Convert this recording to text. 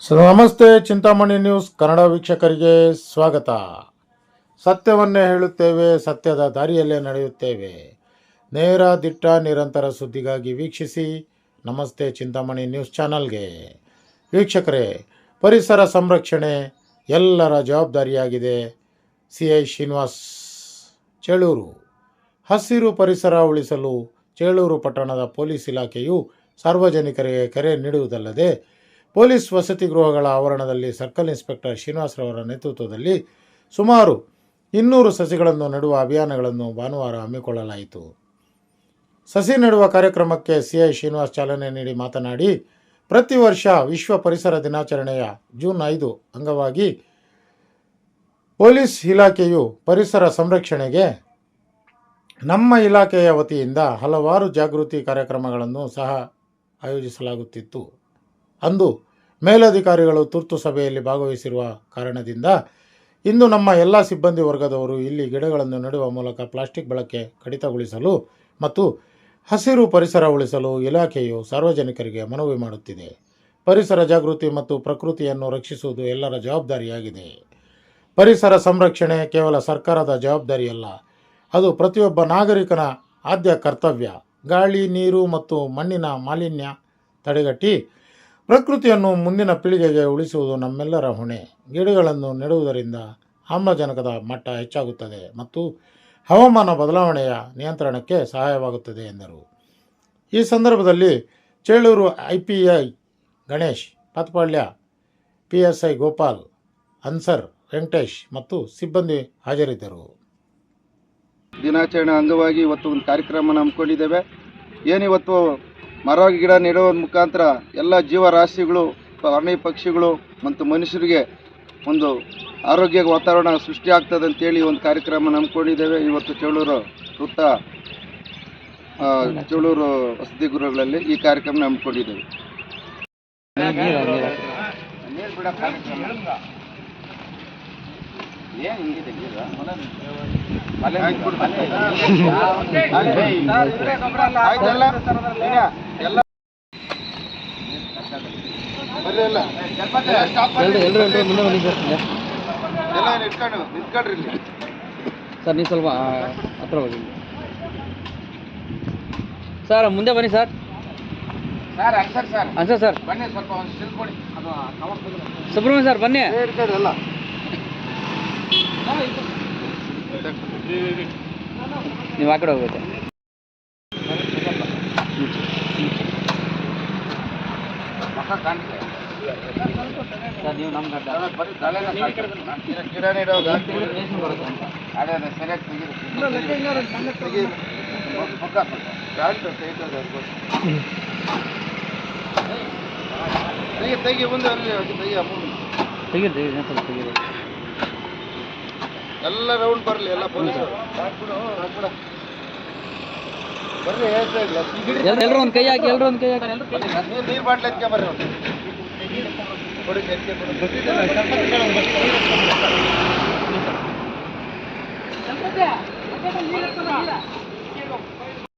ನಮಸ್ತೆ. ಚಿಂತಾಮಣಿ ನ್ಯೂಸ್ ಕನ್ನಡ ವೀಕ್ಷಕರಿಗೆ ಸ್ವಾಗತ. ಸತ್ಯವನ್ನೇ ಹೇಳುತ್ತೇವೆ, ಸತ್ಯದ ದಾರಿಯಲ್ಲೇ ನಡೆಯುತ್ತೇವೆ. ನೇರ ದಿಟ್ಟ ನಿರಂತರ ಸುದ್ದಿಗಾಗಿ ವೀಕ್ಷಿಸಿ ನಮಸ್ತೆ ಚಿಂತಾಮಣಿ ನ್ಯೂಸ್ ಚಾನಲ್ಗೆ. ವೀಕ್ಷಕರೇ, ಪರಿಸರ ಸಂರಕ್ಷಣೆ ಎಲ್ಲರ ಜವಾಬ್ದಾರಿಯಾಗಿದೆ. CI ಶ್ರೀನಿವಾಸ್, ಚೇಳೂರು. ಹಸಿರು ಪರಿಸರ ಉಳಿಸಲು ಚೇಳೂರು ಪಟ್ಟಣದ ಪೊಲೀಸ್ ಇಲಾಖೆಯು ಸಾರ್ವಜನಿಕರಿಗೆ ಕರೆ ನೀಡುವುದಲ್ಲದೆ ಪೊಲೀಸ್ ವಸತಿ ಗೃಹಗಳ ಆವರಣದಲ್ಲಿ ಸರ್ಕಲ್ ಇನ್ಸ್ಪೆಕ್ಟರ್ ಶ್ರೀನಿವಾಸರವರ ನೇತೃತ್ವದಲ್ಲಿ ಸುಮಾರು 200 ಸಸಿಗಳನ್ನು ನೆಡುವ ಅಭಿಯಾನಗಳನ್ನು ಭಾನುವಾರ ಹಮ್ಮಿಕೊಳ್ಳಲಾಯಿತು. ಸಸಿ ನೆಡುವ ಕಾರ್ಯಕ್ರಮಕ್ಕೆ CI ಶ್ರೀನಿವಾಸ್ ಚಾಲನೆ ನೀಡಿ ಮಾತನಾಡಿ, ಪ್ರತಿ ವರ್ಷ ವಿಶ್ವ ಪರಿಸರ ದಿನಾಚರಣೆಯ ಜೂನ್ 5 ಅಂಗವಾಗಿ ಪೊಲೀಸ್ ಇಲಾಖೆಯು ಪರಿಸರ ಸಂರಕ್ಷಣೆಗೆ ನಮ್ಮ ಇಲಾಖೆಯ ವತಿಯಿಂದ ಹಲವಾರು ಜಾಗೃತಿ ಕಾರ್ಯಕ್ರಮಗಳನ್ನು ಸಹ ಆಯೋಜಿಸಲಾಗುತ್ತಿತ್ತು. ಅಂದು ಮೇಲಧಿಕಾರಿಗಳು ತುರ್ತು ಸಭೆಯಲ್ಲಿ ಭಾಗವಹಿಸಿರುವ ಕಾರಣದಿಂದ ಇಂದು ನಮ್ಮ ಎಲ್ಲ ಸಿಬ್ಬಂದಿ ವರ್ಗದವರು ಇಲ್ಲಿ ಗಿಡಗಳನ್ನು ನೆಡುವ ಮೂಲಕ ಪ್ಲಾಸ್ಟಿಕ್ ಬಳಕೆ ಕಡಿತಗೊಳಿಸಲು ಮತ್ತು ಹಸಿರು ಪರಿಸರ ಉಳಿಸಲು ಇಲಾಖೆಯು ಸಾರ್ವಜನಿಕರಿಗೆ ಮನವಿ ಮಾಡುತ್ತಿದೆ. ಪರಿಸರ ಜಾಗೃತಿ ಮತ್ತು ಪ್ರಕೃತಿಯನ್ನು ರಕ್ಷಿಸುವುದು ಎಲ್ಲರ ಜವಾಬ್ದಾರಿಯಾಗಿದೆ. ಪರಿಸರ ಸಂರಕ್ಷಣೆ ಕೇವಲ ಸರ್ಕಾರದ ಜವಾಬ್ದಾರಿಯಲ್ಲ, ಅದು ಪ್ರತಿಯೊಬ್ಬ ನಾಗರಿಕನ ಆದ್ಯ ಕರ್ತವ್ಯ. ಗಾಳಿ, ನೀರು ಮತ್ತು ಮಣ್ಣಿನ ಮಾಲಿನ್ಯ ತಡೆಗಟ್ಟಿ ಪ್ರಕೃತಿಯನ್ನು ಮುಂದಿನ ಪೀಳಿಗೆಗೆ ಉಳಿಸುವುದು ನಮ್ಮೆಲ್ಲರ ಹೊಣೆ. ಗಿಡಗಳನ್ನು ನೆಡುವುದರಿಂದ ಆಮ್ಲಜನಕದ ಮಟ್ಟ ಹೆಚ್ಚಾಗುತ್ತದೆ ಮತ್ತು ಹವಾಮಾನ ಬದಲಾವಣೆಯ ನಿಯಂತ್ರಣಕ್ಕೆ ಸಹಾಯವಾಗುತ್ತದೆ ಎಂದರು. ಈ ಸಂದರ್ಭದಲ್ಲಿ ಚೇಳೂರು IPI ಗಣೇಶ್, ಪತ್ಪಾಳ್ಯ PSI ಗೋಪಾಲ್, ಅನ್ಸರ್ ವೆಂಕಟೇಶ್ ಮತ್ತು ಸಿಬ್ಬಂದಿ ಹಾಜರಿದ್ದರು. ದಿನಾಚರಣೆ ಅಂಗವಾಗಿ ಇವತ್ತು ಒಂದು ಕಾರ್ಯಕ್ರಮ ಹಮ್ಮಿಕೊಂಡಿದ್ದೇವೆ. ಏನಿವತ್ತು ಮರ ಗಿಡ ನೆಡುವ ಮುಖಾಂತರ ಎಲ್ಲ ಜೀವರಾಶಿಗಳು, ಪ್ರಾಣಿ ಪಕ್ಷಿಗಳು ಮತ್ತು ಮನುಷ್ಯರಿಗೆ ಒಂದು ಆರೋಗ್ಯ ವಾತಾವರಣ ಸೃಷ್ಟಿಯಾಗ್ತದೆ ಅಂತೇಳಿ ಒಂದು ಕಾರ್ಯಕ್ರಮ ಹಮ್ಮಿಕೊಂಡಿದ್ದೇವೆ. ಇವತ್ತು ಚೇಳೂರು ವಸತಿ ಗೃಹಗಳಲ್ಲಿ ಈ ಕಾರ್ಯಕ್ರಮ ಹಮ್ಮಿಕೊಂಡಿದ್ದೇವೆ. ಸರ್ ನೀವು ಸ್ವಲ್ಪ ಹತ್ರ ಹೋಗಿ ಸರ್, ಮುಂದೆ ಬನ್ನಿ ಸರ್. ಅನ್ಸರ್ ಸರ್ ಬನ್ನಿ, ಸ್ವಲ್ಪ ಸುಬ್ರಹ್ಮಣ್ಯ ಸರ್ ಬನ್ನಿ. ನೀವು ಆ ಕಡೆ ಹೋಗುತ್ತೆ ಸರ್. ನೀವು ನಮ್ಮ ಗಿಡ ನೆಡೋದು ತೆಗಿ ಮುಂದೆ ತೆಗೀರಿ. ಎಲ್ಲ ರೌಂಡ್ ಬರಲಿ, ಎಲ್ಲ ಪೊಲೀಸರು ಬರ್ರಿ. ಎಲ್ಲರೂ ಒಂದು ಕೈ ಹಾಕಿ, ನೀರು ಬಾಟ್ಲಿ ಎತ್ಕೆ ಬರ್ರಿ. ಕೊಡಿ